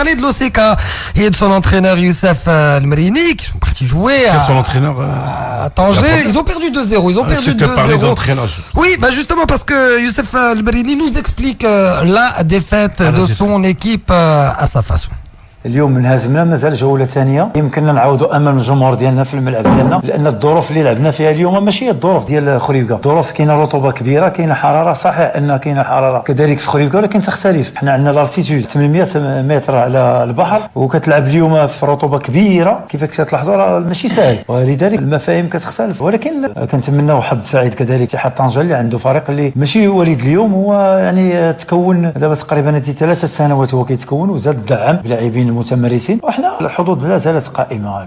Parler de l'OCK et de son entraîneur Youssef Al-Mrini qui sont partis jouer à son entraîneur à Tanger. Ils ont perdu 2-0. Ils ont perdu 2-0. Oui, bah justement parce que Youssef Al-Mrini nous explique la défaite de son équipe à sa façon. اليوم انهزمنا مازال جوله ثانيه يمكننا نعاودوا امل الجمهور ديالنا في الملعب ديالنا لان الظروف اللي لعبنا فيها اليوم ماشي هي الظروف ديال خريبكا الظروف كاينه رطوبه كبيره كاينه حراره صحيح ان كاينه حراره كذلك في خريبكا ولكن تختلف حنا عندنا لارتيتود 800 متر على البحر وكتلعب اليوم في رطوبه كبيره كيفاش كتلاحظوا راه ماشي سهل ولذلك المفاهيم كتختلف ولكن كنتمناو حظ سعيد كذلك اتحاد طنجة اللي عنده فريق اللي ماشي وليد اليوم هو يعني تكون دابا تقريبا هذه 3 سنوات هو كيتكون وزاد دعم بلاعبين المتمرسين وحنا الحظوظ لا زالت قائمه.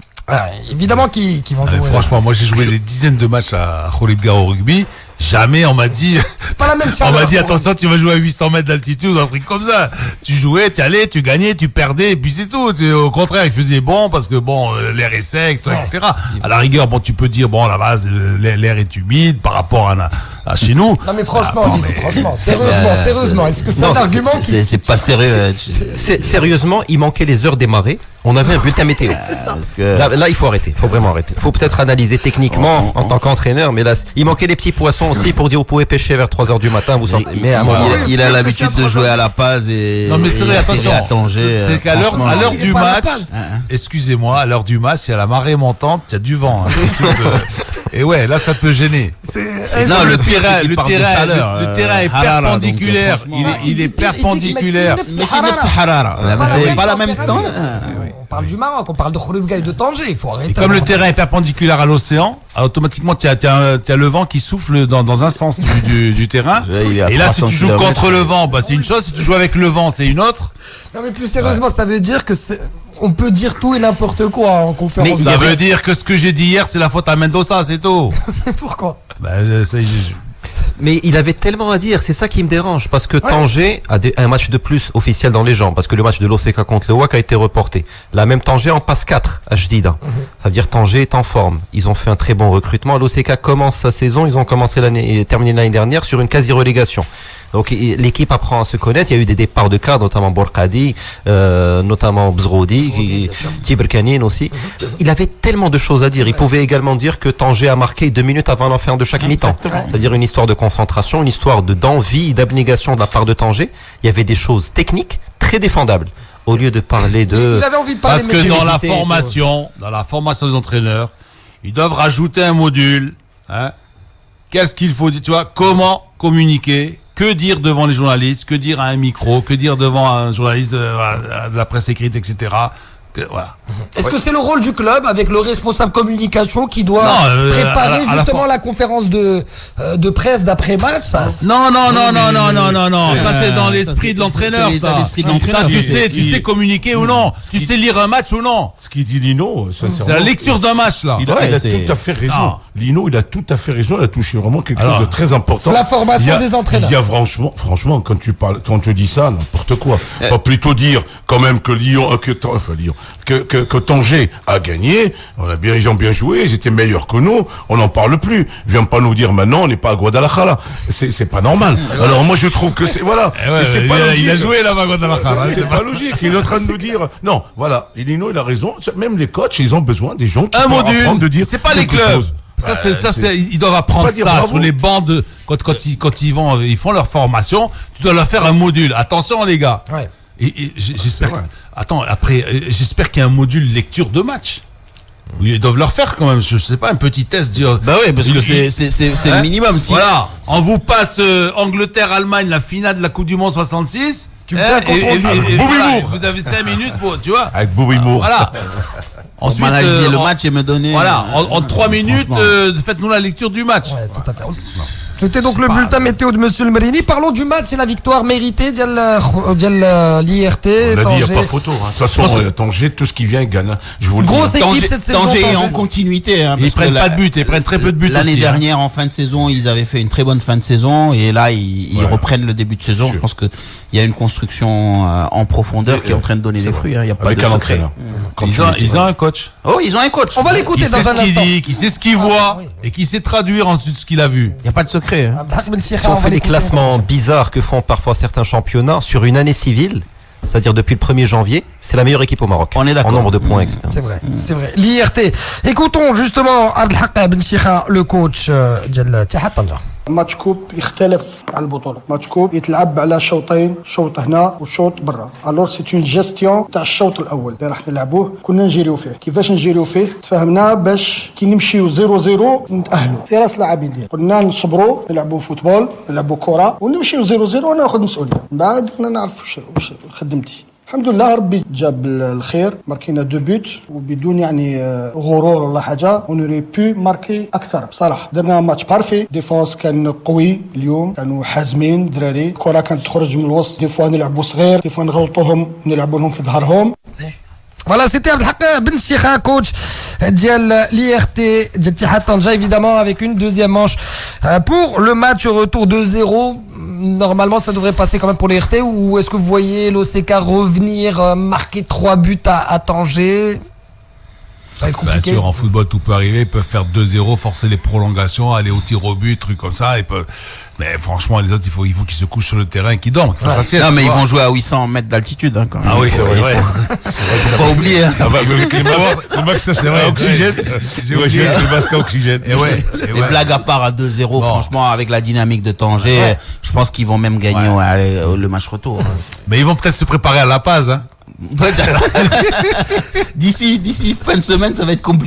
Évidemment qu'ils vont jouer. Franchement, moi j'ai joué des dizaines de matchs à Khoribga au rugby. Jamais on m'a dit. C'est pas la même chose. On m'a dit attention, tu vas jouer à 800 mètres d'altitude ou un truc comme ça. Tu jouais, tu allais, tu gagnais, tu perdais, et puis c'est tout. Au contraire, il faisait bon parce que bon, l'air est sec, etc. À la rigueur, bon, tu peux dire bon, à la base, l'air est humide par rapport à chez nous. Non mais franchement, franchement, sérieusement, est-ce que c'est un argument c'est pas sérieux. Sérieusement, il manquait les heures des marées. On avait un bulletin météo. Là, il faut arrêter. Il faut vraiment arrêter. Il faut peut-être analyser techniquement en tant qu'entraîneur, mais là, il manquait les petits poissons aussi pour dire vous pouvez pêcher vers 3h du matin, vous sortez. Mais il a l'habitude de jouer à La Paz et non mais c'est vrai, attention. À Tanger. C'est qu'à l'heure du match, excusez-moi, à l'heure du match, il y a la marée montante, il y a du vent. Et ouais, là ça peut gêner. Non, le terrain est perpendiculaire. Il est perpendiculaire. Mais c'est pas la même temps. On parle du Maroc, on parle de Khoribga et de Tanger, il faut arrêter. Et comme le terrain est perpendiculaire à l'océan, automatiquement tu as le vent qui souffle dans un sens du terrain. Et là si tu joues contre le vent, bah c'est une chose, si tu joues avec le vent, c'est une autre. Non mais plus sérieusement, ça veut dire que on peut dire tout et n'importe quoi en conférence. Mais ça veut dire que ce que j'ai dit hier, c'est la faute à Mendoza, c'est tout. Mais pourquoi? Mais il avait tellement à dire, c'est ça qui me dérange, parce que Tanger a un match de plus officiel dans les jambes, parce que le match de l'OCK contre le WAC a été reporté. Là même Tanger en passe 4 à Jdida. Ça veut dire Tanger est en forme. Ils ont fait un très bon recrutement. L'OCK commence sa saison, ils ont commencé terminé l'année dernière sur une quasi-relégation. Donc l'équipe apprend à se connaître. Il y a eu des départs de cadres, notamment Borkadi, notamment Bzroudi, Tiberkanin aussi. Il avait tellement de choses à dire. Il pouvait également dire que Tanger a marqué 2 minutes avant la fin de chaque mi-temps. C'est-à-dire une histoire de concentration, une histoire d'envie, d'abnégation de la part de Tanger. Il y avait des choses techniques très défendables. Au lieu de parler de... Il avait envie de parler parce que dans la formation des entraîneurs, ils doivent rajouter un module. Qu'est-ce qu'il faut dire? Tu vois, comment communiquer? Que dire devant les journalistes? Que dire à un micro? Que dire devant un journaliste de la presse écrite, etc. Voilà. Est-ce que c'est le rôle du club avec le responsable communication qui doit préparer justement la conférence de presse d'après-match? Non. Ça c'est dans l'esprit de l'entraîneur. Ça, tu sais communiquer ou non. Tu sais lire un match ou non. Ce qu'il dit Lino, c'est la lecture d'un match là. Il a tout à fait raison. Lino, il a tout à fait raison. Il a touché vraiment quelque chose de très important. La formation des entraîneurs. Il y a franchement, quand tu dis ça, n'importe quoi. Pas plutôt dire quand même que que Tanger a gagné, ils ont bien joué, ils étaient meilleurs que nous, on n'en parle plus. Viens pas nous dire maintenant on n'est pas à Guadalajara. C'est pas normal. Alors moi je trouve que c'est c'est pas logique. Il a joué là-bas à Guadalajara. C'est pas logique. Il est en train de nous dire non, voilà, Lino il a raison, même les coachs, ils ont besoin des gens qui peuvent apprendre de dire c'est pas les clubs. Ils doivent apprendre ça sur les bancs quand ils font leur formation, tu dois leur faire un module. Attention les gars. Ouais. Et j'espère. J'espère qu'il y a un module lecture de match. Ils doivent leur faire quand même, je sais pas, un petit test. Bah oui, parce que c'est le minimum. Voilà, on vous passe Angleterre-Allemagne, la finale de la Coupe du Monde 66. Tu me fais un compte-rendu. Vous avez 5 minutes pour, tu vois. Avec Bobby Moore. Voilà. Ensuite, analyser le match et me donner. Voilà, en 3 minutes, faites-nous la lecture du match. Ouais, tout à fait. C'était donc le bulletin météo de Monsieur Al-Mrini. Parlons du match et la victoire méritée d'IRT. On l'a dit, il n'y a pas photo. De toute façon, Tanger, tout ce qui vient, il gagne. Je vous le dis. Grosse équipe cette saison. Tanger est en continuité. Ils prennent pas de but, ils prennent très peu de buts. L'année dernière, en fin de saison, ils avaient fait une très bonne fin de saison. Et là, ils reprennent le début de saison. Je pense qu'il y a une construction en profondeur qui est en train de donner des fruits. Il y a pas avec de un entraîneur. Ils ont un coach. Oh, ils ont un coach. On va l'écouter dans un instant. Qui sait ce qu'il voit et qui sait traduire ensuite ce qu'il a vu. Il n'y a pas de secret. Si on fait les classements bizarres que font parfois certains championnats sur une année civile, c'est-à-dire depuis le 1er janvier, c'est la meilleure équipe au Maroc. On est d'accord. En nombre de points, etc. C'est vrai, c'est vrai. L'IRT. Écoutons justement Abdelhak Ben Chikha, le coach de Ittihad Tanja. ماتش كوب يختلف على البطوله. ماتش كوب يتلعب على شوطين، شوط هنا وشوط برا. الور سي اون جيستيون تاع الشوط الاول اللي راح نلعبوه كنا نجيريو فيه. كيفاش نجيريو فيه؟ تفاهمنا باش كي نمشيو 0-0 نتاهلوا في راس لاعبين ديالنا. قلنا نصبروا نلعبوا فوتبول، نلعبوا كره ونمشيو 0-0 وناخذ مسؤوليه. من بعد كنا نعرف واش خدمتي. الحمد لله ربي جاب الخير ماركينا 2 بوت وبدون يعني غرور ولا حاجه ونوري بي ماركي اكثر بصراحه درنا ماتش بارفي ديفونس كان قوي اليوم كانوا حازمين دراري الكره كانت تخرج من الوسط دي فوا نلعبوا صغير دي فوا نغلطوهم نلعبوا لهم في ظهرهم. Voilà, c'était Abdelhak Ben Chikha, coach de l'IRT de Ittihad Tanja, évidemment, avec une deuxième manche pour le match retour 2-0. Normalement, ça devrait passer quand même pour l'IRT, ou est-ce que vous voyez l'OCK revenir, marquer 3 buts à Tanger? Ça va être compliqué. Bien sûr, en football, tout peut arriver. Ils peuvent faire 2-0, forcer les prolongations, aller au tir au but, trucs comme ça. Mais franchement, les autres, il faut qu'ils se couchent sur le terrain et qu'ils dorment. Non, mais ils vont jouer à 800 mètres d'altitude. Hein, quand même. Ah oui, c'est vrai. Faut pas oublier. Hein, ça va. Le max, ça, c'est vrai, oxygène. J'ai oublié le masque à oxygène. Les blagues à part à 2-0, franchement, avec la dynamique de Tanger, je pense qu'ils vont même gagner le match retour. Mais ils vont peut-être se préparer à La Paz, hein. D'ici fin de semaine, ça va être compliqué.